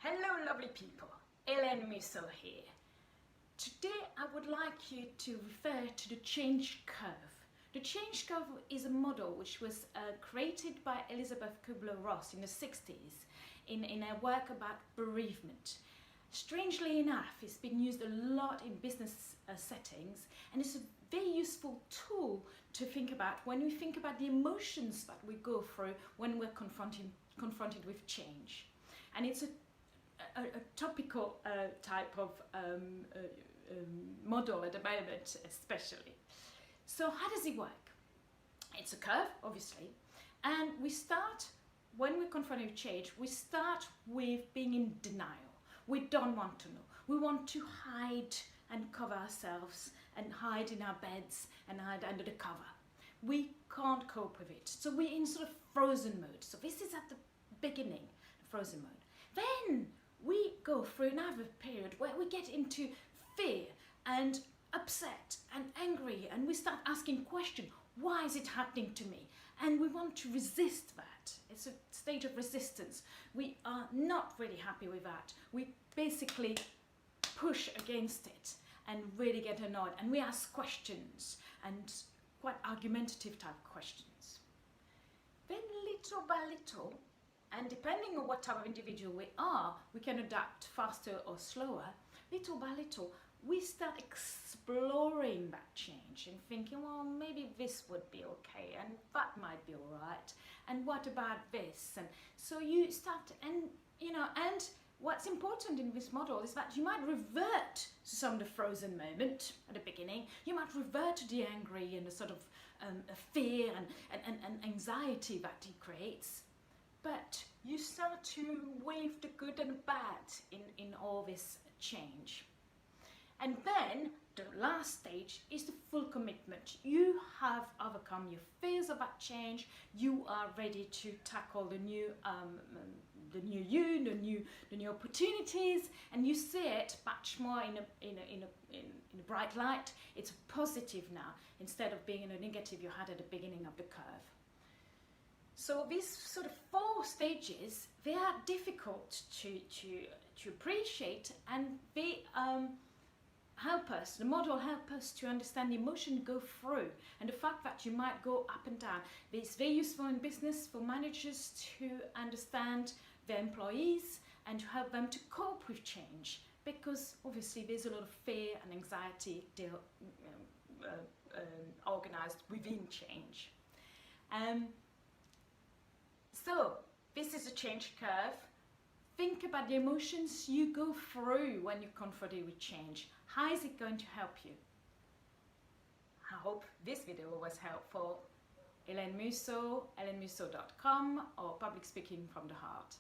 Hello lovely people, Helene here. Today I would like you to refer to the change curve. The change curve is a model which was created by Elizabeth Kubler-Ross in the 60s in a work about bereavement. Strangely enough, it's been used a lot in business settings, and it's a very useful tool to think about when we think about the emotions that we go through when we're confronted with change. And it's a topical type of model at the moment, especially. So how does it work? It's a curve, obviously, and we start, when we're confronted with change, we start with being in denial. We don't want to know. We want to hide and cover ourselves and hide in our beds and hide under the cover. We can't cope with it. So we're in sort of frozen mode. So this is at the beginning, the frozen mode. Then we go through another period where we get into fear and upset and angry, and we start asking questions. Why is it happening to me? And we want to resist that. It's a stage of resistance. We are not really happy with that. We basically push against it and really get annoyed, and we ask questions, and quite argumentative type questions. Then little by little, and depending on what type of individual we are, we can adapt faster or slower. Little by little, we start exploring that change and thinking, well, maybe this would be okay, and that might be all right, and what about this? And so you start, and what's important in this model is that you might revert to some of the frozen moment at the beginning. You might revert to the angry and the sort of fear and anxiety that it creates. But you start to weigh the good and bad in all this change. And then the last stage is the full commitment. You have overcome your fears of that change. You are ready to tackle the new you, the new opportunities, and you see it much more in a bright light. It's positive now instead of being in a negative you had at the beginning of the curve. So these sort of 4 stages, they are difficult to appreciate, and they help us, the model help us to understand the emotion go through, and the fact that you might go up and down. It's very useful in business for managers to understand their employees and to help them to cope with change, because obviously there's a lot of fear and anxiety organized within change. So this is a change curve. Think about the emotions you go through when you're confronted with change. How is it going to help you? I hope this video was helpful. Helene Musso, helenmusso.com, or Public Speaking from the Heart.